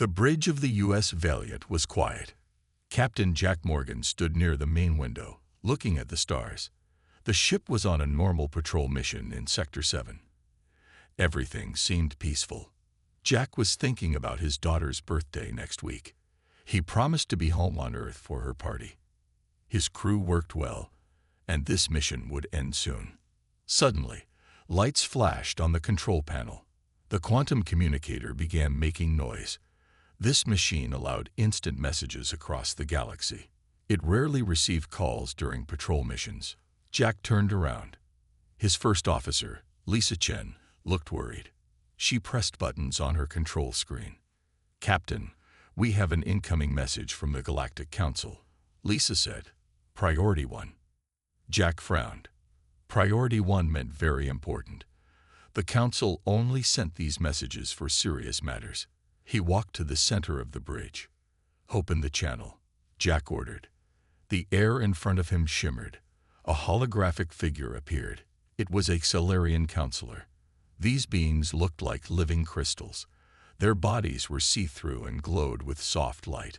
The bridge of the U.S. Valiant was quiet. Captain Jack Morgan stood near the main window, looking at the stars. The ship was on a normal patrol mission in Sector 7. Everything seemed peaceful. Jack was thinking about his daughter's birthday next week. He promised to be home on Earth for her party. His crew worked well, and this mission would end soon. Suddenly, lights flashed on the control panel. The quantum communicator began making noise. This machine allowed instant messages across the galaxy. It rarely received calls during patrol missions. Jack turned around. His first officer, Lisa Chen, looked worried. She pressed buttons on her control screen. "Captain, we have an incoming message from the Galactic Council," Lisa said. "Priority 1. Jack frowned. Priority 1 meant very important. The Council only sent these messages for serious matters. He walked to the center of the bridge. "Open the channel," Jack ordered. The air in front of him shimmered. A holographic figure appeared. It was a Xelarian counselor. These beings looked like living crystals. Their bodies were see-through and glowed with soft light.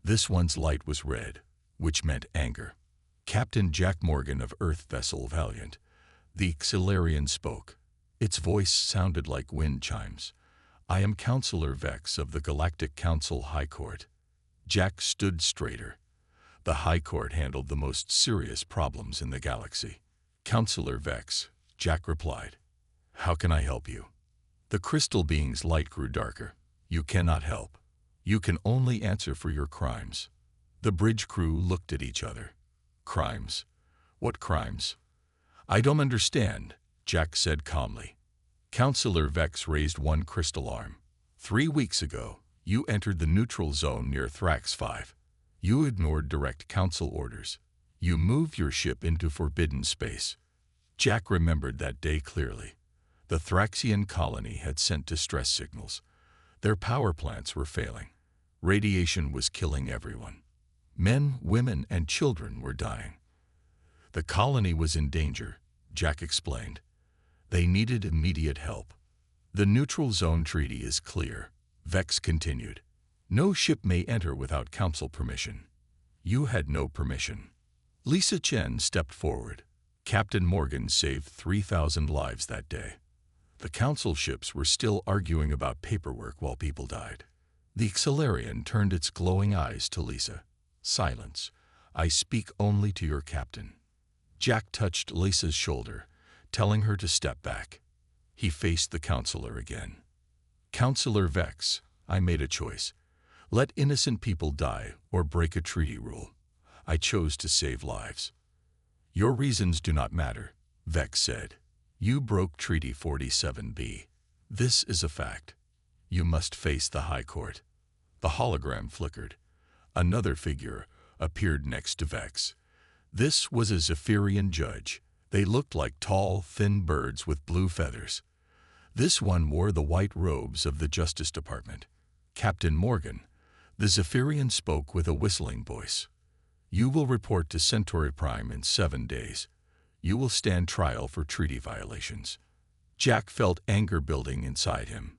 This one's light was red, which meant anger. Captain Jack Morgan of Earth Vessel Valiant. The Xelarian spoke. Its voice sounded like wind chimes. "I am Counselor Vex of the Galactic Council High Court." Jack stood straighter. The High Court handled the most serious problems in the galaxy. "Counselor Vex," Jack replied. "How can I help you?" The crystal being's light grew darker. "You cannot help. You can only answer for your crimes." The bridge crew looked at each other. "Crimes? What crimes?" "I don't understand," Jack said calmly. Counselor Vex raised one crystal arm. 3 weeks ago, you entered the neutral zone near Thrax 5. You ignored direct council orders. You moved your ship into forbidden space. Jack remembered that day clearly. The Thraxian colony had sent distress signals. Their power plants were failing. Radiation was killing everyone. Men, women, and children were dying. The colony was in danger, Jack explained. They needed immediate help. "The neutral zone treaty is clear," Vex continued. "No ship may enter without council permission. You had no permission." Lisa Chen stepped forward. "Captain Morgan saved 3,000 lives that day. The council ships were still arguing about paperwork while people died." The Xelarian turned its glowing eyes to Lisa. "Silence. I speak only to your captain." Jack touched Lisa's shoulder, telling her to step back. He faced the counselor again. "Counselor Vex, I made a choice. Let innocent people die or break a treaty rule. I chose to save lives." "Your reasons do not matter," Vex said. "You broke Treaty 47B. This is a fact. You must face the High Court." The hologram flickered. Another figure appeared next to Vex. This was a Zephyrian judge. They looked like tall, thin birds with blue feathers. This one wore the white robes of the Justice Department. "Captain Morgan," the Zephyrian spoke with a whistling voice. "You will report to Centauri Prime in 7 days. You will stand trial for treaty violations." Jack felt anger building inside him.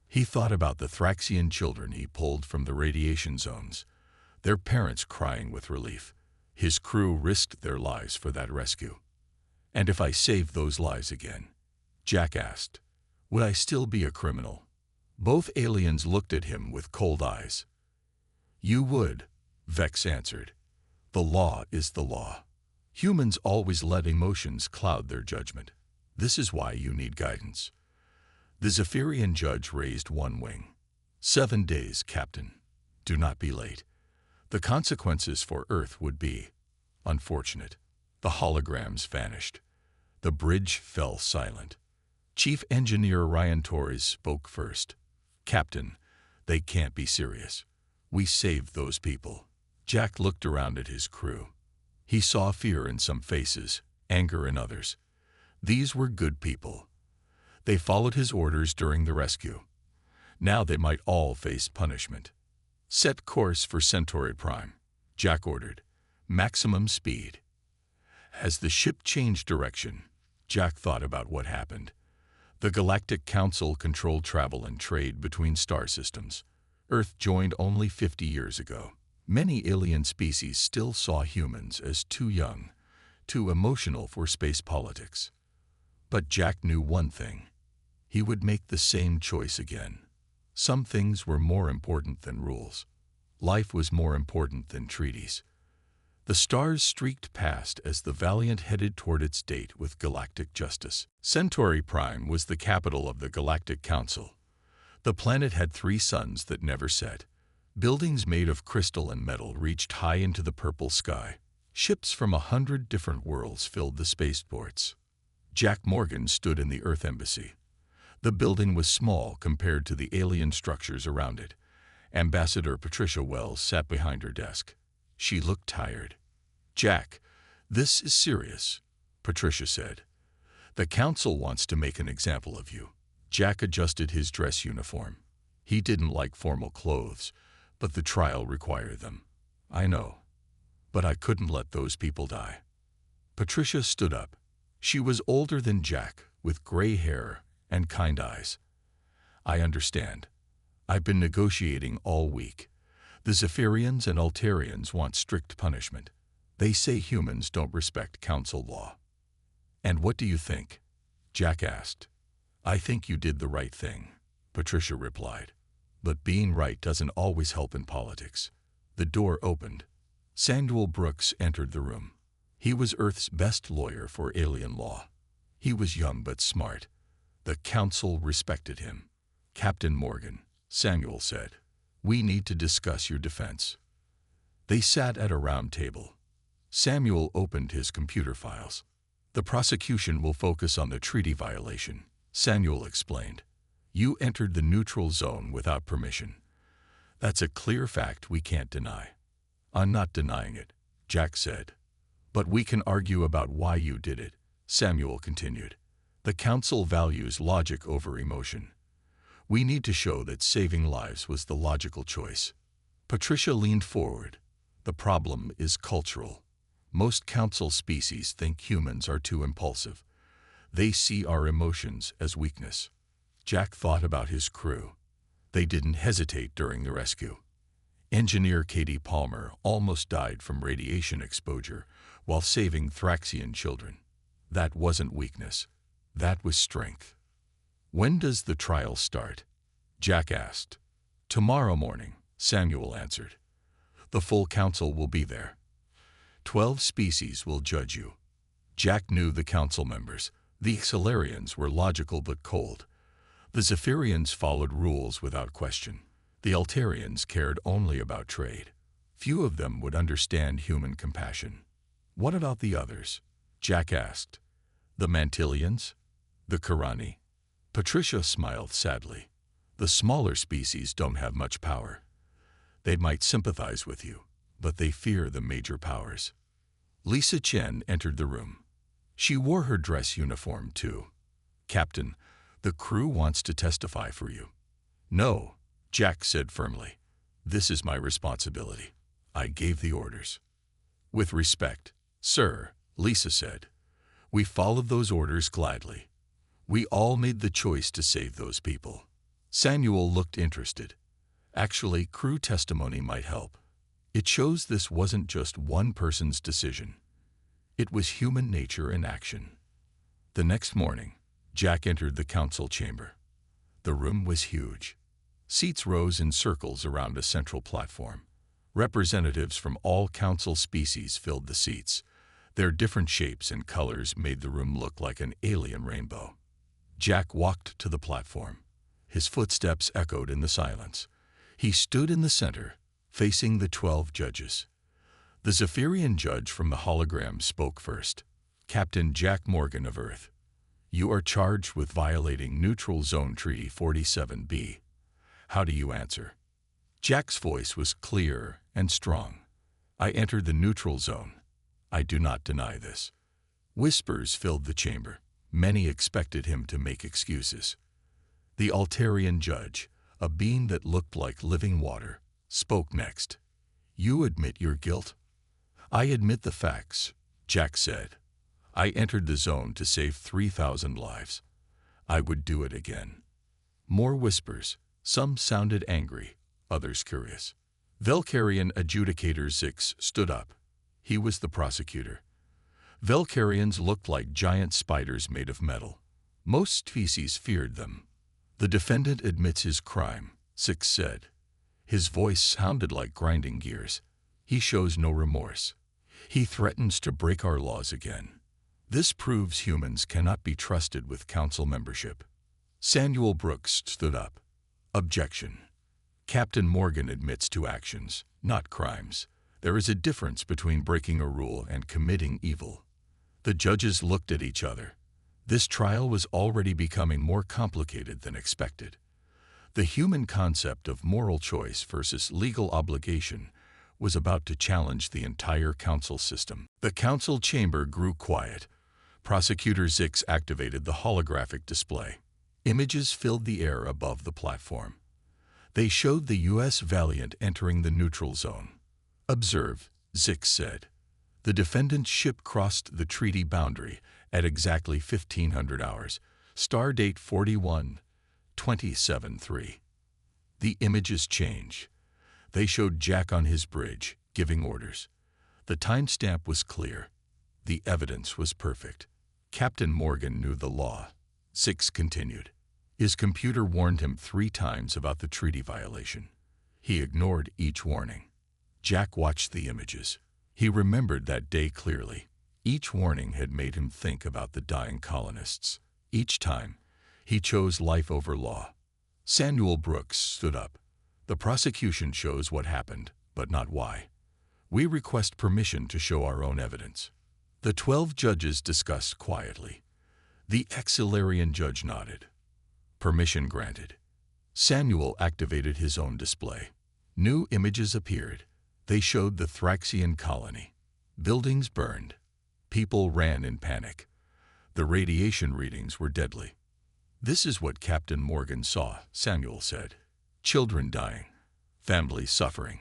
He thought about the Thraxian children he pulled from the radiation zones, their parents crying with relief. His crew risked their lives for that rescue. "And if I saved those lives again?" Jack asked. "Would I still be a criminal?" Both aliens looked at him with cold eyes. "You would," Vex answered. "The law is the law. Humans always let emotions cloud their judgment. This is why you need guidance." The Zephyrian judge raised one wing. 7 days, Captain. Do not be late. The consequences for Earth would be unfortunate." The holograms vanished. The bridge fell silent. Chief Engineer Ryan Torres spoke first. "Captain, they can't be serious. We saved those people." Jack looked around at his crew. He saw fear in some faces, anger in others. These were good people. They followed his orders during the rescue. Now they might all face punishment. "Set course for Centauri Prime," Jack ordered. "Maximum speed." As the ship changed direction, Jack thought about what happened. The Galactic Council controlled travel and trade between star systems. Earth joined only 50 years ago. Many alien species still saw humans as too young, too emotional for space politics. But Jack knew one thing. He would make the same choice again. Some things were more important than rules. Life was more important than treaties. The stars streaked past as the Valiant headed toward its date with galactic justice. Centauri Prime was the capital of the Galactic Council. The planet had 3 suns that never set. Buildings made of crystal and metal reached high into the purple sky. Ships from 100 different worlds filled the spaceports. Jack Morgan stood in the Earth Embassy. The building was small compared to the alien structures around it. Ambassador Patricia Wells sat behind her desk. She looked tired. "Jack, this is serious," Patricia said. "The council wants to make an example of you." Jack adjusted his dress uniform. He didn't like formal clothes, but the trial required them. "I know, but I couldn't let those people die." Patricia stood up. She was older than Jack, with gray hair and kind eyes. "I understand. I've been negotiating all week. The Zephyrians and Altarians want strict punishment. They say humans don't respect council law." "And what do you think?" Jack asked. "I think you did the right thing," Patricia replied. "But being right doesn't always help in politics." The door opened. Samuel Brooks entered the room. He was Earth's best lawyer for alien law. He was young but smart. The council respected him. "Captain Morgan," Samuel said, "we need to discuss your defense." They sat at a round table. Samuel opened his computer files. "The prosecution will focus on the treaty violation," Samuel explained. "You entered the neutral zone without permission. That's a clear fact we can't deny." "I'm not denying it," Jack said. "But we can argue about why you did it," Samuel continued. "The council values logic over emotion. We need to show that saving lives was the logical choice." Patricia leaned forward. "The problem is cultural. Most council species think humans are too impulsive. They see our emotions as weakness." Jack thought about his crew. They didn't hesitate during the rescue. Engineer Katie Palmer almost died from radiation exposure while saving Thraxian children. That wasn't weakness. That was strength. "When does the trial start?" Jack asked. "Tomorrow morning," Samuel answered. "The full council will be there. 12 species will judge you." Jack knew the council members. The Solarians were logical but cold. The Zephyrians followed rules without question. The Altarians cared only about trade. Few of them would understand human compassion. "What about the others?" Jack asked. "The Mantillians? The Karani?" Patricia smiled sadly. "The smaller species don't have much power. They might sympathize with you, but they fear the major powers." Lisa Chen entered the room. She wore her dress uniform too. "Captain, the crew wants to testify for you." "No," Jack said firmly. "This is my responsibility. I gave the orders." "With respect, sir," Lisa said. "We followed those orders gladly. We all made the choice to save those people." Samuel looked interested. "Actually, crew testimony might help. It shows this wasn't just one person's decision. It was human nature in action." The next morning, Jack entered the council chamber. The room was huge. Seats rose in circles around a central platform. Representatives from all council species filled the seats. Their different shapes and colors made the room look like an alien rainbow. Jack walked to the platform. His footsteps echoed in the silence. He stood in the center, facing the 12 judges. The Zephyrian judge from the hologram spoke first. "Captain Jack Morgan of Earth, you are charged with violating Neutral Zone Treaty 47B. How do you answer?" Jack's voice was clear and strong. "I entered the neutral zone. I do not deny this." Whispers filled the chamber. Many expected him to make excuses. The Altarian judge, a being that looked like living water, spoke next. "You admit your guilt?" "I admit the facts," Jack said. "I entered the zone to save 3,000 lives. I would do it again." More whispers. Some sounded angry, others curious. Velkarian Adjudicator Zix stood up. He was the prosecutor. Velkarians looked like giant spiders made of metal. Most species feared them. The defendant admits his crime, Zix said. His voice sounded like grinding gears. He shows no remorse. He threatens to break our laws again. This proves humans cannot be trusted with council membership. Samuel Brooks stood up. Objection. Captain Morgan admits to actions, not crimes. There is a difference between breaking a rule and committing evil. The judges looked at each other. This trial was already becoming more complicated than expected. The human concept of moral choice versus legal obligation was about to challenge the entire council system. The council chamber grew quiet. Prosecutor Zix activated the holographic display. Images filled the air above the platform. They showed the U.S. Valiant entering the neutral zone. Observe, Zix said. The defendant's ship crossed the treaty boundary at exactly 1500 hours, star date 41-27-3. The images change. They showed Jack on his bridge, giving orders. The timestamp was clear. The evidence was perfect. Captain Morgan knew the law. Zix continued. His computer warned him 3 times about the treaty violation. He ignored each warning. Jack watched the images. He remembered that day clearly. Each warning had made him think about the dying colonists. Each time, he chose life over law. Samuel Brooks stood up. The prosecution shows what happened, but not why. We request permission to show our own evidence. The 12 judges discussed quietly. The Exilarian judge nodded. Permission granted. Samuel activated his own display. New images appeared. They showed the Thraxian colony. Buildings burned. People ran in panic. The radiation readings were deadly. This is what Captain Morgan saw, Samuel said. Children dying. Families suffering.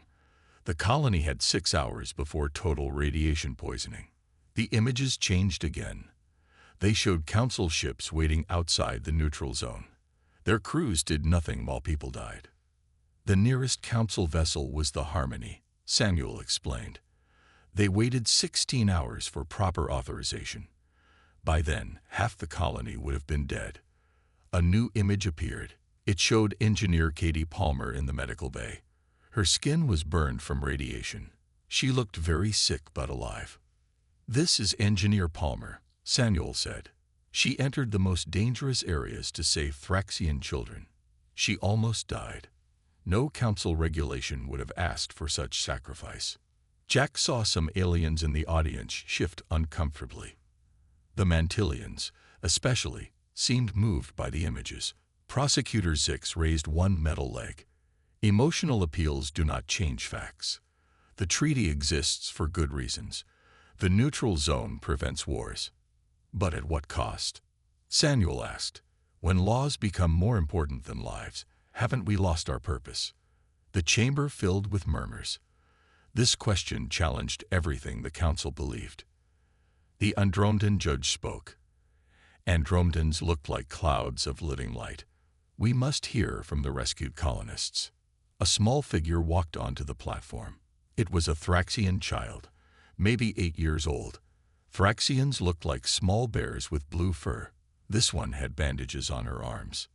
The colony had 6 hours before total radiation poisoning. The images changed again. They showed council ships waiting outside the neutral zone. Their crews did nothing while people died. The nearest council vessel was the Harmony, Samuel explained. They waited 16 hours for proper authorization. By then, half the colony would have been dead. A new image appeared. It showed Engineer Katie Palmer in the medical bay. Her skin was burned from radiation. She looked very sick but alive. This is Engineer Palmer, Samuel said. She entered the most dangerous areas to save Thraxian children. She almost died. No council regulation would have asked for such sacrifice. Jack saw some aliens in the audience shift uncomfortably. The Mantillians, especially, seemed moved by the images. Prosecutor Zix raised one metal leg. Emotional appeals do not change facts. The treaty exists for good reasons. The neutral zone prevents wars. But at what cost? Samuel asked. When laws become more important than lives, haven't we lost our purpose? The chamber filled with murmurs. This question challenged everything the council believed. The Andromedan judge spoke. Andromedans looked like clouds of living light. We must hear from the rescued colonists. A small figure walked onto the platform. It was a Thraxian child, maybe 8 years old. Thraxians looked like small bears with blue fur. This one had bandages on her arms.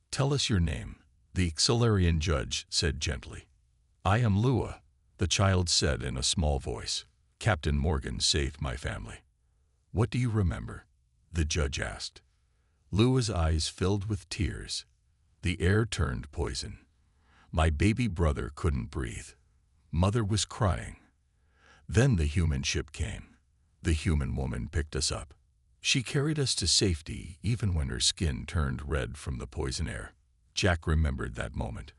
Tell us your name, the Exilarian judge said gently. I am Lua, the child said in a small voice. Captain Morgan saved my family. What do you remember? The judge asked. Lua's eyes filled with tears. The air turned poison. My baby brother couldn't breathe. Mother was crying. Then the human ship came. The human woman picked us up. She carried us to safety even when her skin turned red from the poison air. Jack remembered that moment.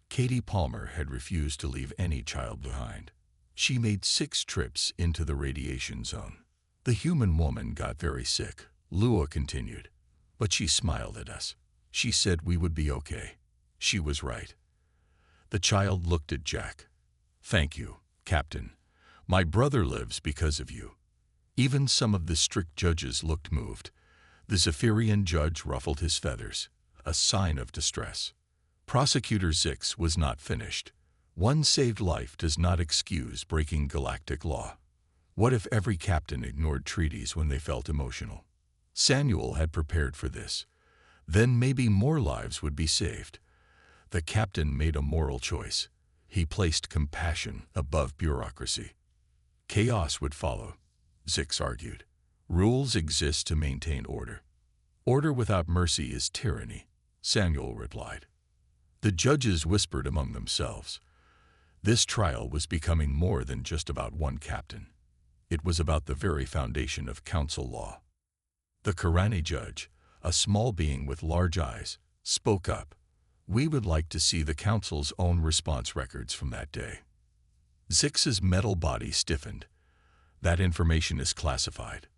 Katie Palmer had refused to leave any child behind. She made 6 trips into the radiation zone. The human woman got very sick, Lua continued. But she smiled at us. She said we would be okay. She was right. The child looked at Jack. Thank you, Captain. My brother lives because of you. Even some of the strict judges looked moved. The Zephyrian judge ruffled his feathers, a sign of distress. Prosecutor Zix was not finished. One saved life does not excuse breaking galactic law. What if every captain ignored treaties when they felt emotional? Samuel had prepared for this. Then maybe more lives would be saved. The captain made a moral choice. He placed compassion above bureaucracy. Chaos would follow, Zix argued. Rules exist to maintain order. Order without mercy is tyranny, Samuel replied. The judges whispered among themselves. This trial was becoming more than just about one captain. It was about the very foundation of council law. The Karani judge, a small being with large eyes, spoke up. We would like to see the council's own response records from that day. Zix's metal body stiffened. That information is classified.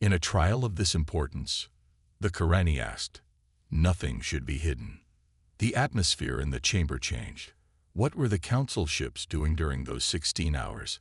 In a trial of this importance, the Karani asked, nothing should be hidden. The atmosphere in the chamber changed. What were the council ships doing during those 16 hours?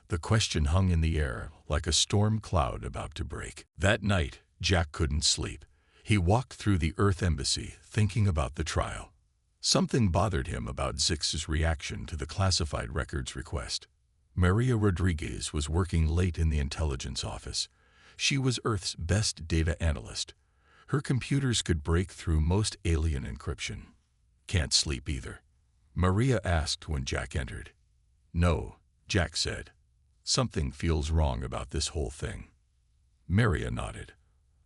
The question hung in the air like a storm cloud about to break. That night, Jack couldn't sleep. He walked through the Earth Embassy thinking about the trial. Something bothered him about Zix's reaction to the classified records request. Maria Rodriguez was working late in the intelligence office. She was Earth's best data analyst. Her computers could break through most alien encryption. Can't sleep either. Maria asked when Jack entered. No, Jack said. Something feels wrong about this whole thing. Maria nodded.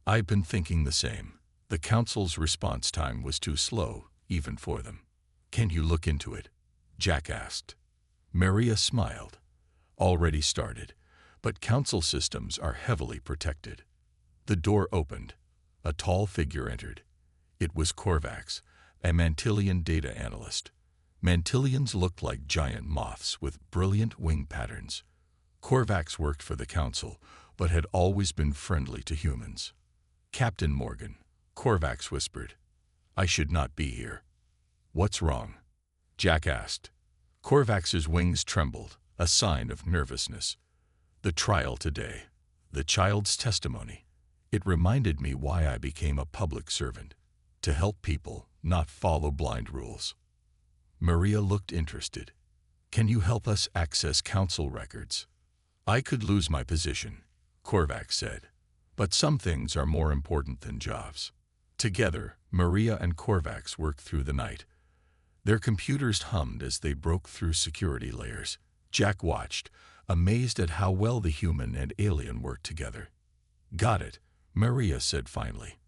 I've been thinking the same. The council's response time was too slow, even for them. Can you look into it? Jack asked. Maria smiled. Already started, but council systems are heavily protected. The door opened. A tall figure entered. It was Korvax, a Mantillian data analyst. Mantillians looked like giant moths with brilliant wing patterns. Korvax worked for the council, but had always been friendly to humans. Captain Morgan, Korvax whispered. I should not be here. What's wrong? Jack asked. Korvax's wings trembled, a sign of nervousness. The trial today, the child's testimony. It reminded me why I became a public servant. To help people, not follow blind rules. Maria looked interested. Can you help us access council records? I could lose my position, Korvax said. But some things are more important than jobs. Together, Maria and Korvax worked through the night. Their computers hummed as they broke through security layers. Jack watched, amazed at how well the human and alien worked together. Got it, Maria said finally.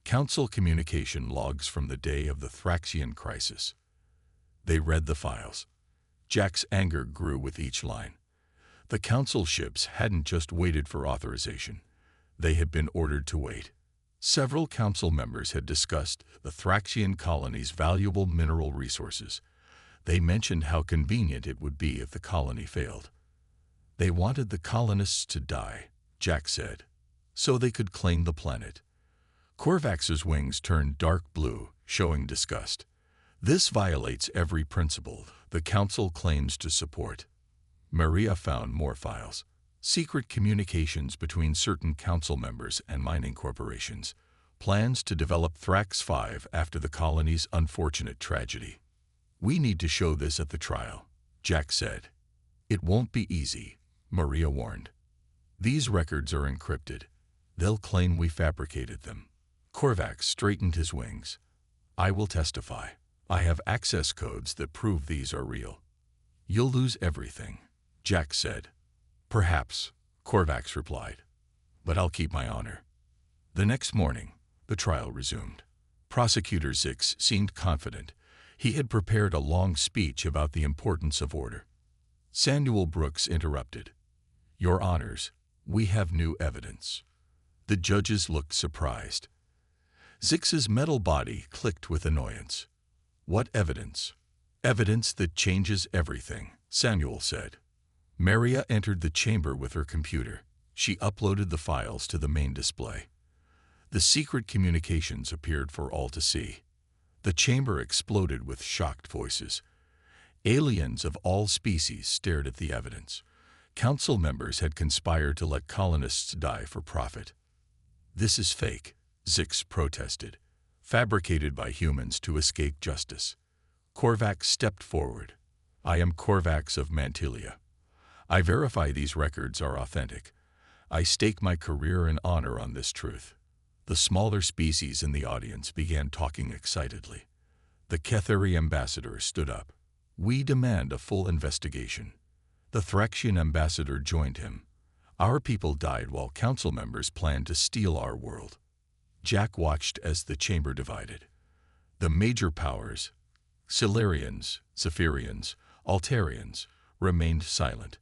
Council communication logs from the day of the Thraxian crisis. They read the files. Jack's anger grew with each line. The council ships hadn't just waited for authorization. They had been ordered to wait. Several council members had discussed the Thraxian colony's valuable mineral resources. They mentioned how convenient it would be if the colony failed. They wanted the colonists to die, Jack said, so they could claim the planet. Korvax's wings turned dark blue, showing disgust. This violates every principle the council claims to support. Maria found more files. Secret communications between certain council members and mining corporations. Plans to develop Thrax 5 after the colony's unfortunate tragedy. We need to show this at the trial, Jack said. It won't be easy, Maria warned. These records are encrypted. They'll claim we fabricated them. Korvax straightened his wings. I will testify. I have access codes that prove these are real. You'll lose everything, Jack said. Perhaps, Korvax replied. But I'll keep my honor. The next morning, the trial resumed. Prosecutor Zix seemed confident. He had prepared a long speech about the importance of order. Samuel Brooks interrupted. Your honors, we have new evidence. The judges looked surprised. Zix's metal body clicked with annoyance. What evidence? Evidence that changes everything, Samuel said. Maria entered the chamber with her computer. She uploaded the files to the main display. The secret communications appeared for all to see. The chamber exploded with shocked voices. Aliens of all species stared at the evidence. Council members had conspired to let colonists die for profit. This is fake, Zix protested. Fabricated by humans to escape justice. Korvax stepped forward. I am Korvax of Mantilia. I verify these records are authentic. I stake my career and honor on this truth. The smaller species in the audience began talking excitedly. The Ketheri ambassador stood up. We demand a full investigation. The Thraxian ambassador joined him. Our people died while council members planned to steal our world. Jack watched as the chamber divided. The major powers, Silurians, Zephyrians, Altarians, remained silent,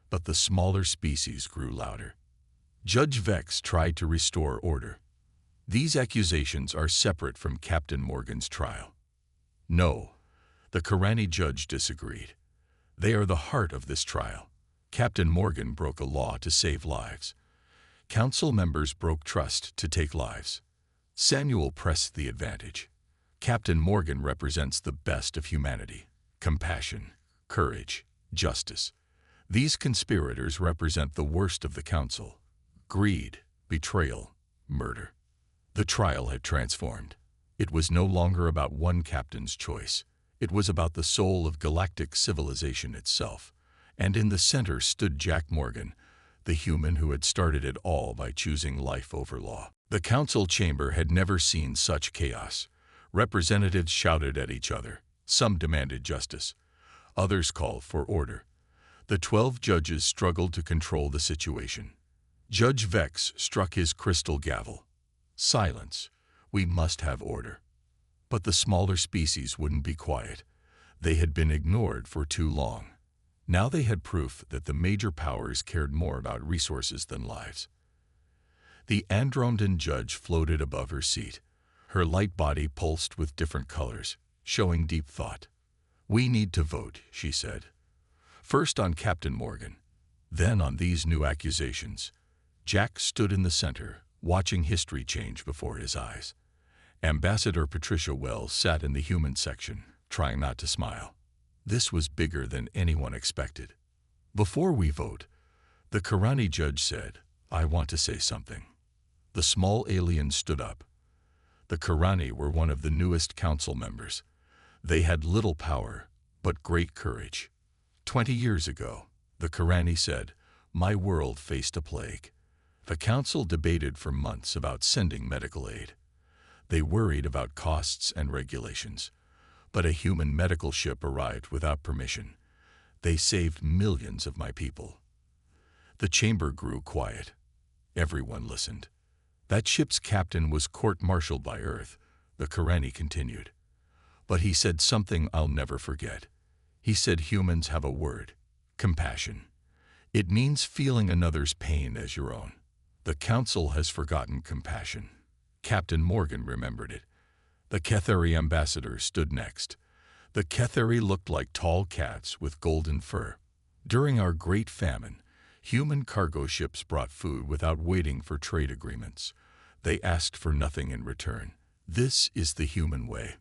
but the smaller species grew louder. Judge Vex tried to restore order. These accusations are separate from Captain Morgan's trial. No, the Karani judge disagreed. They are the heart of this trial. Captain Morgan broke a law to save lives. Council members broke trust to take lives. Samuel pressed the advantage. Captain Morgan represents the best of humanity: compassion, courage, justice. These conspirators represent the worst of the council: greed, betrayal, murder. The trial had transformed. It was no longer about one captain's choice. It was about the soul of galactic civilization itself. And in the center stood Jack Morgan, the human who had started it all by choosing life over law. The council chamber had never seen such chaos. Representatives shouted at each other. Some demanded justice. Others called for order. The 12 judges struggled to control the situation. Judge Vex struck his crystal gavel. Silence. We must have order. But the smaller species wouldn't be quiet. They had been ignored for too long. Now they had proof that the major powers cared more about resources than lives. The Andromedan judge floated above her seat. Her light body pulsed with different colors, showing deep thought. We need to vote, she said. First on Captain Morgan, then on these new accusations. Jack stood in the center, watching history change before his eyes. Ambassador Patricia Wells sat in the human section, trying not to smile. This was bigger than anyone expected. Before we vote, the Karani judge said, I want to say something. The small alien stood up. The Karani were one of the newest council members. They had little power, but great courage. 20 years ago, the Karani said, my world faced a plague. The council debated for months about sending medical aid. They worried about costs and regulations. But a human medical ship arrived without permission. They saved millions of my people. The chamber grew quiet. Everyone listened. That ship's captain was court-martialed by Earth, the Karani continued. But he said something I'll never forget. He said humans have a word: compassion. It means feeling another's pain as your own. The council has forgotten compassion. Captain Morgan remembered it. The Ketheri ambassador stood next. The Ketheri looked like tall cats with golden fur. During our great famine, human cargo ships brought food without waiting for trade agreements. They asked for nothing in return. This is the human way.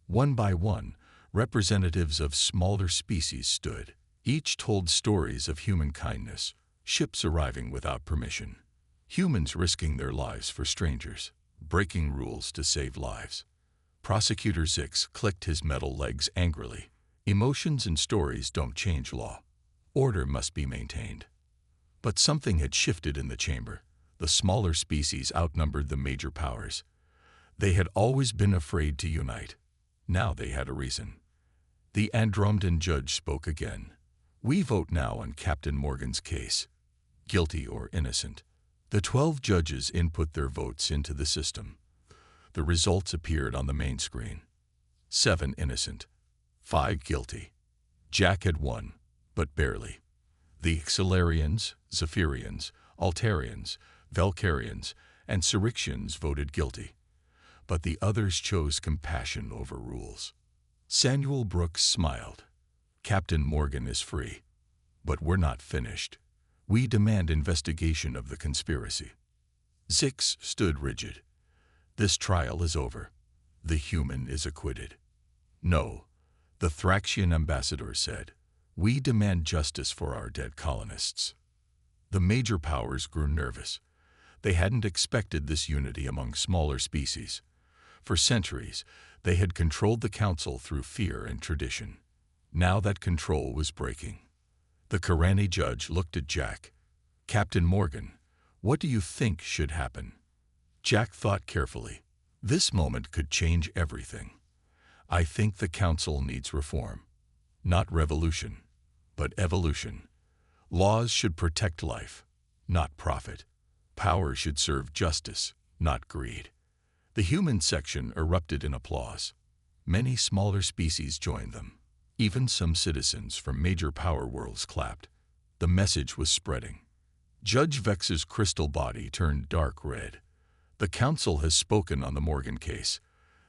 One by one, representatives of smaller species stood. Each told stories of human kindness, ships arriving without permission, humans risking their lives for strangers, breaking rules to save lives. Prosecutor Zix clicked his metal legs angrily. Emotions and stories don't change law. Order must be maintained. But something had shifted in the chamber. The smaller species outnumbered the major powers. They had always been afraid to unite. Now they had a reason. The Andromedan judge spoke again. We vote now on Captain Morgan's case. Guilty or innocent. The 12 judges input their votes into the system. The results appeared on the main screen. 7 innocent, 5 guilty. Jack had won, but barely. The Silurians, Zephyrians, Altarians, Valkyrians, and Syrixians voted guilty. But the others chose compassion over rules. Samuel Brooks smiled. Captain Morgan is free. But we're not finished. We demand investigation of the conspiracy. Zix stood rigid. This trial is over. The human is acquitted. No, the Thraxian ambassador said. We demand justice for our dead colonists. The major powers grew nervous. They hadn't expected this unity among smaller species. For centuries, they had controlled the council through fear and tradition. Now that control was breaking. The Karani judge looked at Jack. "Captain Morgan, what do you think should happen?" Jack thought carefully. This moment could change everything. "I think the council needs reform. Not revolution, but evolution. Laws should protect life, not profit. Power should serve justice, not greed." The human section erupted in applause. Many smaller species joined them. Even some citizens from major power worlds clapped. The message was spreading. Judge Vex's crystal body turned dark red. "The council has spoken on the Morgan case.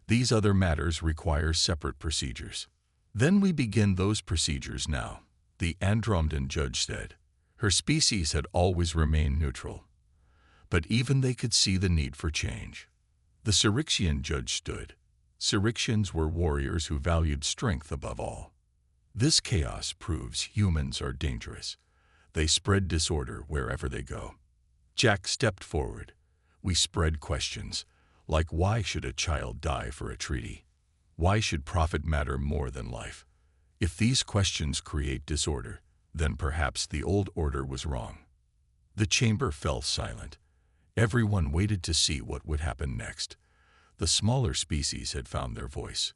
These other matters require separate procedures." "Then we begin those procedures now," the Andromedan judge said. Her species had always remained neutral. But even they could see the need for change. The Syrixian judge stood. Syrixians were warriors who valued strength above all. "This chaos proves humans are dangerous. They spread disorder wherever they go." Jack stepped forward. "We spread questions, like why should a child die for a treaty? Why should profit matter more than life? If these questions create disorder, then perhaps the old order was wrong." The chamber fell silent. Everyone waited to see what would happen next. The smaller species had found their voice.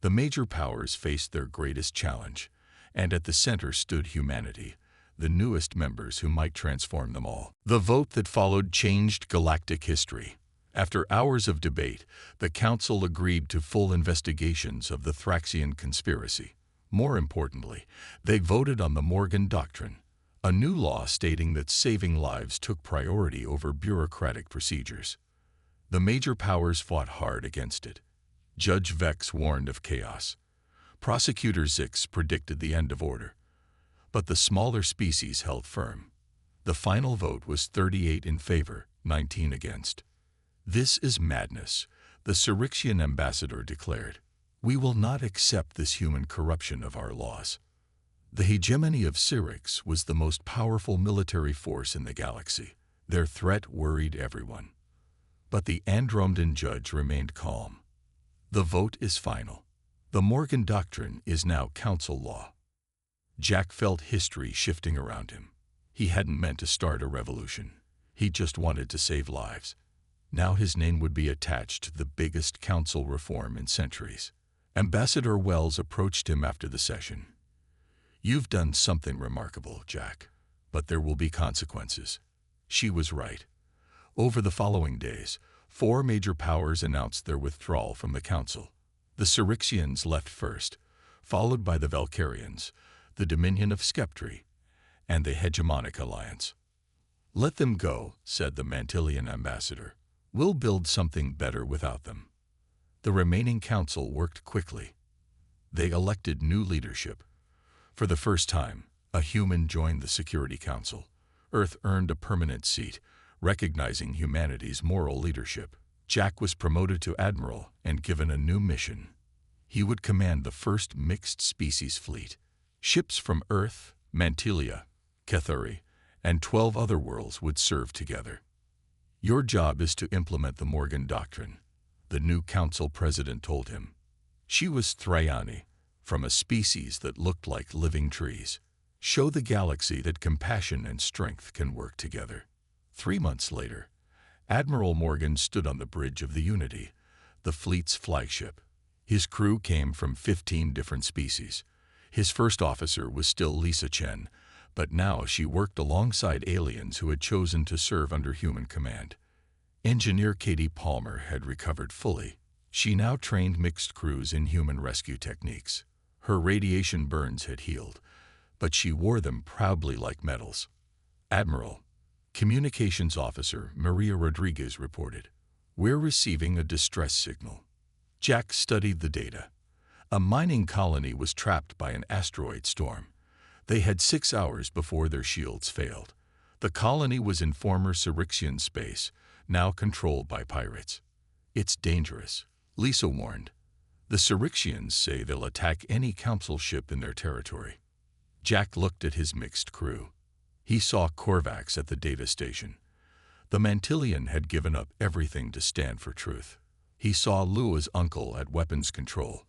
The major powers faced their greatest challenge, and at the center stood humanity, the newest members who might transform them all. The vote that followed changed galactic history. After hours of debate, the council agreed to full investigations of the Thraxian conspiracy. More importantly, they voted on the Morgan Doctrine, a new law stating that saving lives took priority over bureaucratic procedures. The major powers fought hard against it. Judge Vex warned of chaos. Prosecutor Zix predicted the end of order. But the smaller species held firm. The final vote was 38 in favor, 19 against. "This is madness," the Syrixian ambassador declared. "We will not accept this human corruption of our laws." The hegemony of Syrinx was the most powerful military force in the galaxy. Their threat worried everyone. But the Andromedan judge remained calm. "The vote is final. The Morgan Doctrine is now council law." Jack felt history shifting around him. He hadn't meant to start a revolution. He just wanted to save lives. Now his name would be attached to the biggest council reform in centuries. Ambassador Wells approached him after the session. "You've done something remarkable, Jack, but there will be consequences." She was right. Over the following days, 4 major powers announced their withdrawal from the council. The Syrixians left first, followed by the Valkyrians, the Dominion of Skeptri, and the Hegemonic Alliance. "Let them go," said the Mantilian ambassador. "We'll build something better without them." The remaining council worked quickly. They elected new leadership. For the first time, a human joined the Security Council. Earth earned a permanent seat, recognizing humanity's moral leadership. Jack was promoted to admiral and given a new mission. He would command the first mixed-species fleet. Ships from Earth, Mantilia, Kethari, and 12 other worlds would serve together. "Your job is to implement the Morgan Doctrine," the new council president told him. She was Thrayani, from a species that looked like living trees. "Show the galaxy that compassion and strength can work together." 3 months later, Admiral Morgan stood on the bridge of the Unity, the fleet's flagship. His crew came from 15 different species. His first officer was still Lisa Chen, but now she worked alongside aliens who had chosen to serve under human command. Engineer Katie Palmer had recovered fully. She now trained mixed crews in human rescue techniques. Her radiation burns had healed, but she wore them proudly like medals. "Admiral," Communications Officer Maria Rodriguez reported, "We're receiving a distress signal." Jack studied the data. A mining colony was trapped by an asteroid storm. They had 6 hours before their shields failed. The colony was in former Syrixian space, now controlled by pirates. "It's dangerous," Lisa warned. "The Syrixians say they'll attack any council ship in their territory." Jack looked at his mixed crew. He saw Korvax at the data station. The Mantilian had given up everything to stand for truth. He saw Lua's uncle at weapons control.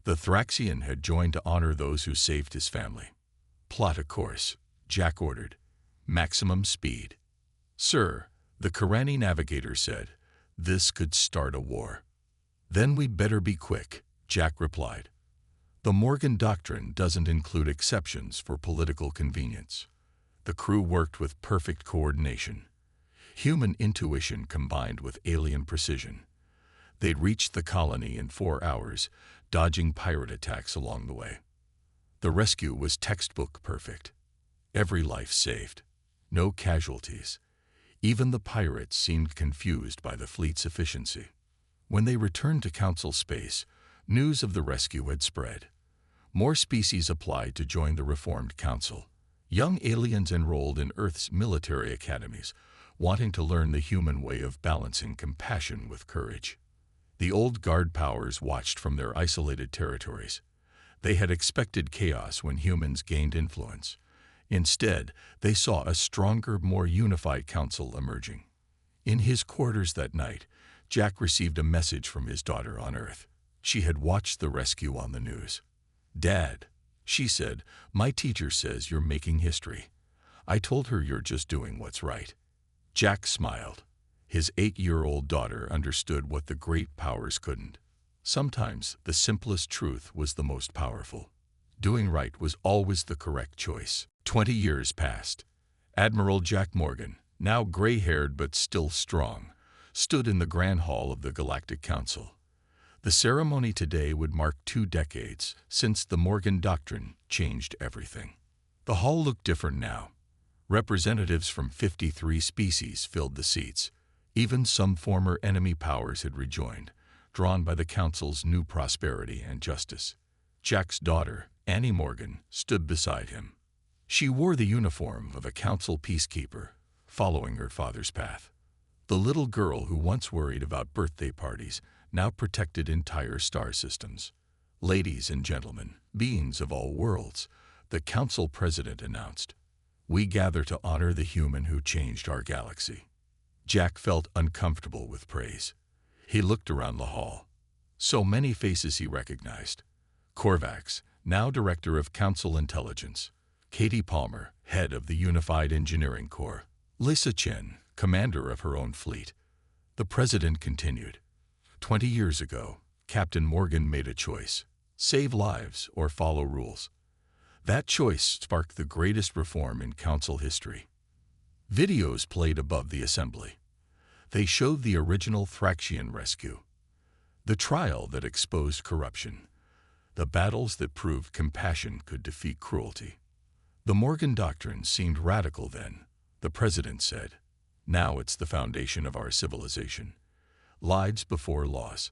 The Thraxian had joined to honor those who saved his family. "Plot a course," Jack ordered. "Maximum speed." "Sir," the Karani navigator said, "this could start a war." "Then we better be quick," Jack replied. The Morgan Doctrine doesn't include exceptions for political convenience. The crew worked with perfect coordination. Human intuition combined with alien precision. They'd reached the colony in 4 hours, dodging pirate attacks along the way. The rescue was textbook perfect. Every life saved. No casualties. Even the pirates seemed confused by the fleet's efficiency. When they returned to Council space, news of the rescue had spread. More species applied to join the reformed Council. Young aliens enrolled in Earth's military academies, wanting to learn the human way of balancing compassion with courage. The old guard powers watched from their isolated territories. They had expected chaos when humans gained influence. Instead, they saw a stronger, more unified council emerging. In his quarters that night, Jack received a message from his daughter on Earth. She had watched the rescue on the news. "Dad," she said, "my teacher says you're making history. I told her you're just doing what's right." Jack smiled. His 8-year-old daughter understood what the great powers couldn't. Sometimes the simplest truth was the most powerful. Doing right was always the correct choice. 20 years passed. Admiral Jack Morgan, now gray-haired but still strong, stood in the Grand Hall of the Galactic Council. The ceremony today would mark 2 decades since the Morgan Doctrine changed everything. The hall looked different now. Representatives from 53 species filled the seats. Even some former enemy powers had rejoined, drawn by the Council's new prosperity and justice. Jack's daughter, Annie Morgan, stood beside him. She wore the uniform of a Council peacekeeper, following her father's path. The little girl who once worried about birthday parties now protected entire star systems. "Ladies and gentlemen, beings of all worlds," the Council president announced, "we gather to honor the human who changed our galaxy." Jack felt uncomfortable with praise. He looked around the hall. So many faces he recognized. Korvax, now Director of Council Intelligence. Katie Palmer, head of the Unified Engineering Corps. Lisa Chen, commander of her own fleet. The president continued. 20 years ago, Captain Morgan made a choice: save lives or follow rules. That choice sparked the greatest reform in Council history. Videos played above the assembly. They showed the original Thraxian rescue, the trial that exposed corruption, the battles that proved compassion could defeat cruelty. The Morgan Doctrine seemed radical then, the president said. Now it's the foundation of our civilization. Lives before laws,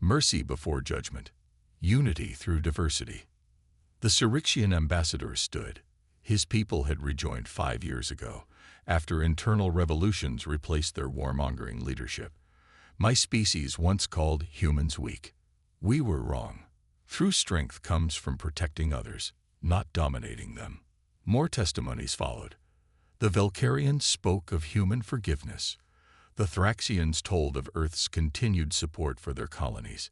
mercy before judgment, unity through diversity. The Syrixian ambassador stood. His people had rejoined 5 years ago, after internal revolutions replaced their warmongering leadership. "My species once called humans weak. We were wrong. True strength comes from protecting others, not dominating them." More testimonies followed. The Velcarians spoke of human forgiveness. The Thraxians told of Earth's continued support for their colonies.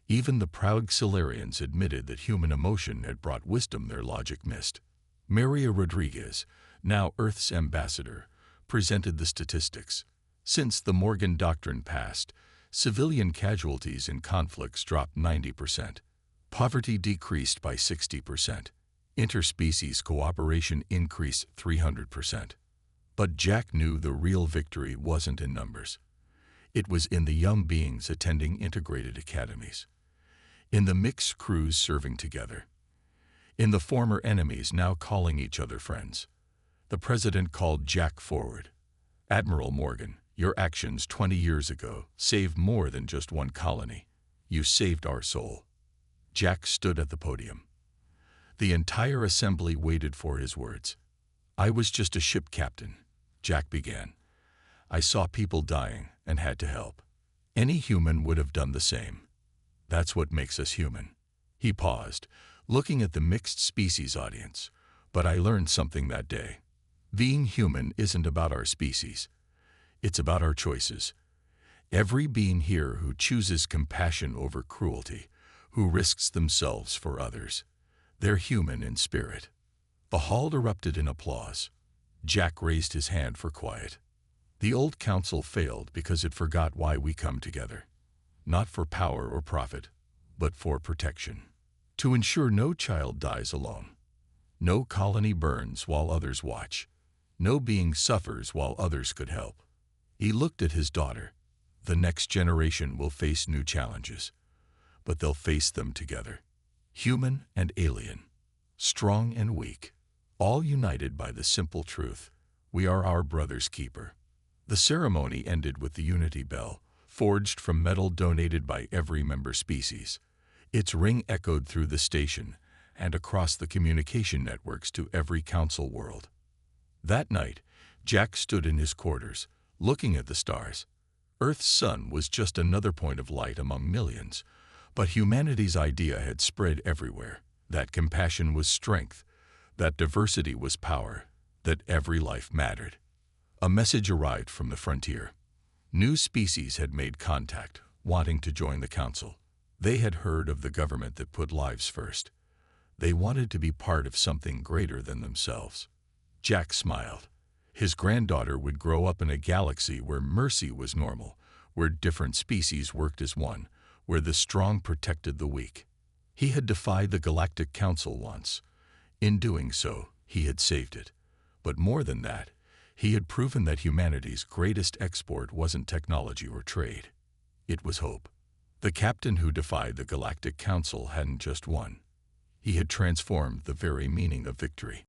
Even the proud Xilarians admitted that human emotion had brought wisdom their logic missed. Maria Rodriguez, now Earth's ambassador, presented the statistics. Since the Morgan Doctrine passed, civilian casualties in conflicts dropped 90%. Poverty decreased by 60%. Interspecies cooperation increased 300%. But Jack knew the real victory wasn't in numbers. It was in the young beings attending integrated academies, in the mixed crews serving together, in the former enemies now calling each other friends. The president called Jack forward. "Admiral Morgan, your actions 20 years ago saved more than just one colony. You saved our soul." Jack stood at the podium. The entire assembly waited for his words. "I was just a ship captain," Jack began. "I saw people dying and had to help. Any human would have done the same. That's what makes us human." He paused, looking at the mixed species audience. "But I learned something that day. Being human isn't about our species. It's about our choices. Every being here who chooses compassion over cruelty, who risks themselves for others. They're human in spirit. The hall erupted in applause. Jack raised his hand for quiet. The old council failed because it forgot why we come together. Not for power or profit, but for protection. To ensure no child dies alone. No colony burns while others watch. No being suffers while others could help. He looked at his daughter. The next generation will face new challenges, but they'll face them together. Human and alien, strong and weak, all united by the simple truth: we are our brother's keeper. The ceremony ended with the Unity Bell, forged from metal donated by every member species. Its ring echoed through the station and across the communication networks to every council world. That night, Jack stood in his quarters, looking at the stars. Earth's sun was just another point of light among millions, but humanity's idea had spread everywhere, that compassion was strength, that diversity was power, that every life mattered. A message arrived from the frontier. New species had made contact, wanting to join the council. They had heard of the government that put lives first. They wanted to be part of something greater than themselves. Jack smiled. His granddaughter would grow up in a galaxy where mercy was normal, where different species worked as one, where the strong protected the weak. He had defied the Galactic Council once. In doing so, he had saved it. But more than that, he had proven that humanity's greatest export wasn't technology or trade. It was hope. The captain who defied the Galactic Council hadn't just won. He had transformed the very meaning of victory.